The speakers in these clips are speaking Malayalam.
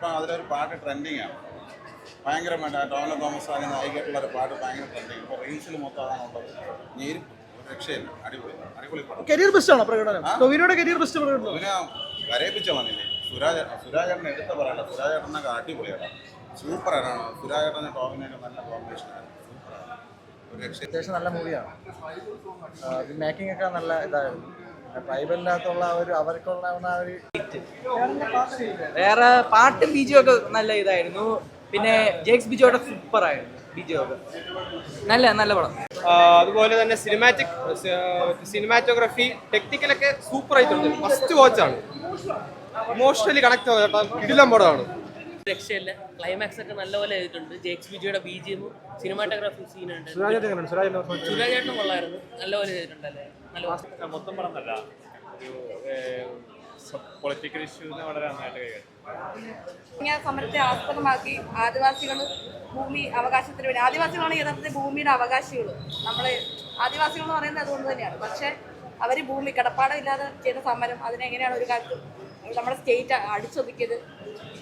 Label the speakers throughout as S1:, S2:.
S1: ഇപ്പം അതിലൊരു പാട്ട് ട്രെൻഡിങ് ആണ് ഭയങ്കരമായിട്ട്. ടോവിനോ തോമസ് അതിന് നായികയായിട്ടുള്ള ഒരു പാട്ട് ഭയങ്കര ട്രെൻഡിങ്. ഇപ്പോൾ റീൽസിൽ മൊത്തം അതാണുള്ളത്. നേരിട്ട് രക്ഷയില്ല. അടിപൊളി അടിപൊളി പാട്ട്.
S2: കരിയർ ബെസ്റ്റ് ആണോ പ്രകടനം? ടൊവിനോയുടെ കരിയർ ബെസ്റ്റ് പ്രകടനം.
S1: പിന്നെ കരയിപ്പിച്ചോളാന്നില്ലേ സുരാജേട്ടനെ എടുത്ത് പറയണ്ട. സുരാജേട്ടനൊക്കെ അടിപൊളിയാണ്, സൂപ്പറാണ്. സുരാജേട്ടനെ ടോവിനൊക്കെ നല്ല കോമ്പിനേഷനാണ്.
S2: അത്യാവശ്യം നല്ല മൂവിയാണ്. മേക്കിംഗ് ഒക്കെ നല്ല ഇതായിരുന്നു. ട്രൈബലിനകത്തുള്ള ഒരു അവർക്കുള്ള ഒരു
S3: വേറെ പാട്ടും ബീജും ഒക്കെ നല്ല ഇതായിരുന്നു. പിന്നെ ജേക്സ് ബിജോയുടെ സൂപ്പർ ആയിരുന്നു. ബിജു ഒക്കെ നല്ല പടം.
S4: അതുപോലെ തന്നെ സിനിമാറ്റോഗ്രഫി ടെക്നിക്കലൊക്കെ സൂപ്പർ ആയിട്ടുണ്ട്. ഫസ്റ്റ് വാച്ചാണ്, ഇമോഷണലി കണക്ട് ആവുന്ന കിടിലൻ പടമാണ്.
S5: രക്ഷയില്ല. ക്ലൈമാക്സ് ഒക്കെ നല്ലപോലെ ചെയ്തിട്ടുണ്ട്. ജേക്സ് ബിജിയുടെ ബിജിഎം സിനിമാറ്റോഗ്രാഫി സീനുണ്ട്. സുരാജേട്ടനും കൊള്ളായിരുന്നു, നല്ലപോലെ ചെയ്തിട്ടുണ്ടല്ലേ. നല്ല
S6: മൊത്തം പടം നല്ല പൊളിറ്റിക്കൽ ഇഷ്യൂസിനെ വളരെ നന്നായിട്ട് കൈകാര്യം.
S7: സമരത്തെ ആസ്പദമാക്കി ആദിവാസികൾ ഭൂമി അവകാശത്തിന് വേണ്ടി, ആദിവാസികളാണ് യഥാർത്ഥത്തിൽ ഭൂമിയുടെ അവകാശികൾ. നമ്മൾ ആദിവാസികൾ എന്ന് പറയുന്നത് അതുകൊണ്ട് തന്നെയാണ്. പക്ഷേ അവർ ഭൂമി കിടപ്പാടമില്ലാതെ ചെയ്ത സമരം, അതിനെങ്ങനെയാണ് ഒരു കാലത്ത് നമ്മുടെ സ്റ്റേറ്റ് അടിച്ചൊതുക്കിയത്,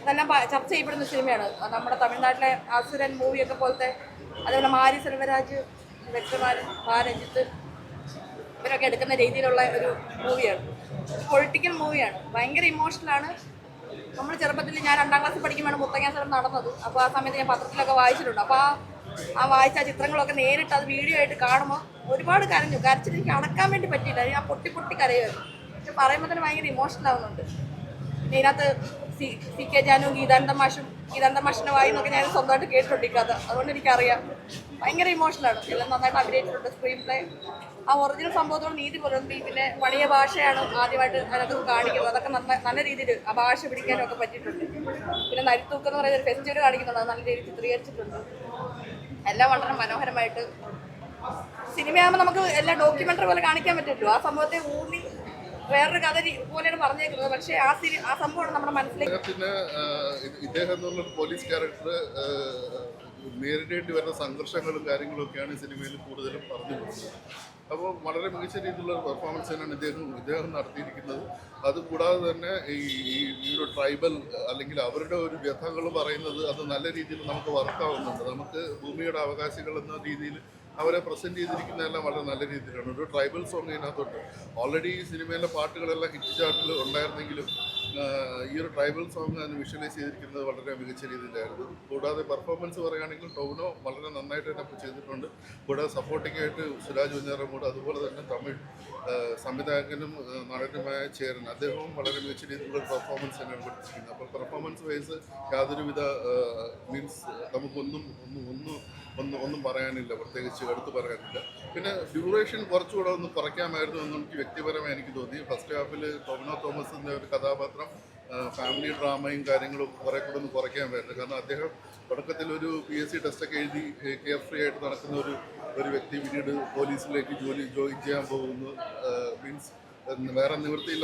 S7: അതെല്ലാം ചർച്ച ചെയ്യപ്പെടുന്ന സിനിമയാണ്. നമ്മുടെ തമിഴ്നാട്ടിലെ അസുരൻ മൂവിയൊക്കെ പോലത്തെ, അതേപോലെ മാരി സെൽവരാജ്, വ്യക്തമാരൻ, രഞ്ജിത്ത് ഇവരൊക്കെ എടുക്കുന്ന രീതിയിലുള്ള ഒരു മൂവിയാണ്. പൊളിറ്റിക്കൽ മൂവിയാണ്. ഭയങ്കര ഇമോഷണലാണ്. നമ്മൾ ചെറുപ്പത്തിൽ ഞാൻ 2ാം ക്ലാസ്സിൽ പഠിക്കുമ്പോഴാണ് മുത്തങ്ങ സ്ഥലം നടന്നത്. അപ്പോൾ ആ സമയത്ത് ഞാൻ പത്രത്തിലൊക്കെ വായിച്ചിട്ടുണ്ട്. അപ്പോൾ ആ വായിച്ച ചിത്രങ്ങളൊക്കെ നേരിട്ട് അത് വീഡിയോ ആയിട്ട് കാണുമ്പോൾ ഒരുപാട് കരഞ്ഞു. കരച്ചിട്ട് എനിക്ക് അടക്കാൻ വേണ്ടി പറ്റിയില്ല. ഞാൻ പൊട്ടി കരയുമായിരുന്നു. പക്ഷെ പറയുമ്പോൾ തന്നെ ഭയങ്കര ഇമോഷണൽ ആവുന്നുണ്ട്. പിന്നെ ഇതിനകത്ത് സി കെ ജാനും ഗീതാനന്ദ മാഷിൻ്റെ വായി എന്നൊക്കെ ഞാൻ സ്വന്തമായിട്ട് കേട്ടിട്ടുണ്ട് ഈ കഥ. അതുകൊണ്ട് എനിക്കറിയാം. ഭയങ്കര ഇമോഷണലാണ്. എല്ലാം നന്നായിട്ട് അഭിനയിച്ചിട്ടുണ്ട്. സ്ക്രീൻ പ്ലേ ആ ഒറിജിനൽ സംഭവത്തോട് നീതി പുലർത്തി. പിന്നെ പണിയ ഭാഷയാണ് ആദ്യമായിട്ട് അതിനകത്ത് കാണിക്കുന്നത്. അതൊക്കെ നല്ല രീതിയിൽ ആ ഭാഷ പിടിക്കാനും ഒക്കെ പറ്റിയിട്ടുണ്ട്. പിന്നെ നരിത്തൂക്ക് എന്ന് പറയുന്ന ഒരു ഫെസ്റ്റിവൽ കാണിക്കുന്നുണ്ട്. അത് നല്ല രീതിയിൽ ചിത്രീകരിച്ചിട്ടുണ്ട്. എല്ലാം വളരെ മനോഹരമായിട്ട്. സിനിമയാകുമ്പോൾ നമുക്ക് എല്ലാം ഡോക്യുമെൻ്ററി പോലെ കാണിക്കാൻ പറ്റുമല്ലോ. ആ സംഭവത്തെ ഊന്നി വേറൊരു കഥ പോലെയാണ് പറഞ്ഞേക്കുന്നത്. പക്ഷേ ആ സംഭവമാണ് നമ്മുടെ മനസ്സിലേക്ക്.
S8: ഇദ്ദേഹം എന്നുള്ളൊരു പോലീസ് ക്യാരക്ടർ നേരിടേണ്ടി വരുന്ന സംഘർഷങ്ങളും കാര്യങ്ങളും ഒക്കെയാണ് ഈ സിനിമയിൽ കൂടുതലും പറഞ്ഞു കൊടുക്കുന്നത്. അപ്പോൾ വളരെ മികച്ച രീതിയിലുള്ള ഒരു പെർഫോമൻസ് തന്നെയാണ് ഇദ്ദേഹം നടത്തിയിരിക്കുന്നത്. അതുകൂടാതെ തന്നെ ഈ ഒരു ട്രൈബൽ അല്ലെങ്കിൽ അവരുടെ ഒരു വ്യഥകൾ പറയുന്നത് അത് നല്ല രീതിയിൽ നമുക്ക് വർക്കാവുന്നുണ്ട്. നമുക്ക് ഭൂമിയുടെ അവകാശികൾ എന്ന രീതിയിൽ അവരെ പ്രസൻറ്റ് ചെയ്തിരിക്കുന്നതെല്ലാം വളരെ നല്ല രീതിയിലാണ്. ഒരു ട്രൈബൽ സോങ് ഇതിനകത്തുണ്ട്. ഓൾറെഡി ഈ സിനിമയിലെ പാട്ടുകളെല്ലാം ഹിറ്റ് ചാർട്ടിൽ ഉണ്ടായിരുന്നെങ്കിലും ഈ ഒരു ട്രൈബൽ സോങ് അതിന് വിഷ്വലൈസ് ചെയ്തിരിക്കുന്നത് വളരെ മികച്ച രീതിയിലായിരുന്നു. കൂടാതെ പെർഫോമൻസ് പറയുകയാണെങ്കിൽ ടോവിനോ വളരെ നന്നായിട്ട് തന്നെ ചെയ്തിട്ടുണ്ട്. കൂടാതെ സപ്പോർട്ടിംഗ് ആയിട്ട് സുരാജ് വെഞ്ഞാറമൂട്, അതുപോലെ തന്നെ തമിഴ് സംവിധായകനും നടനുമായ ചേരൻ, അദ്ദേഹവും വളരെ മികച്ച രീതിയിലുള്ള പെർഫോമൻസ് തന്നെയാണ് കൊടുത്തിരിക്കുന്നത്. അപ്പോൾ പെർഫോമൻസ് വൈസ് യാതൊരുവിധ മീൻസ് ഒന്നും പറയാനില്ല, പ്രത്യേകിച്ച് എടുത്ത് പറയാനില്ല. പിന്നെ ഡ്യൂറേഷൻ കുറച്ചുകൂടെ ഒന്ന് കുറയ്ക്കാമായിരുന്നു എന്ന് എനിക്ക് വ്യക്തിപരമായി എനിക്ക് തോന്നി. ഫസ്റ്റ് ഹാഫിൽ ടൊവിനോ തോമസിൻ്റെ ഒരു കഥാപാത്രം ഫാമിലി ഡ്രാമയും കാര്യങ്ങളും കുറെ കൂടെ ഒന്ന് കുറയ്ക്കാമായിരുന്നു. കാരണം അദ്ദേഹം തുടക്കത്തിൽ ഒരു PSC ടെസ്റ്റൊക്കെ എഴുതി കെയർ ഫ്രീ ആയിട്ട് നടക്കുന്ന ഒരു വ്യക്തി പിന്നീട് പോലീസിലേക്ക് ജോയിൻ ചെയ്യാൻ പോകുന്നു. മീൻസ് വേറെ നിവൃത്തിയില്ല.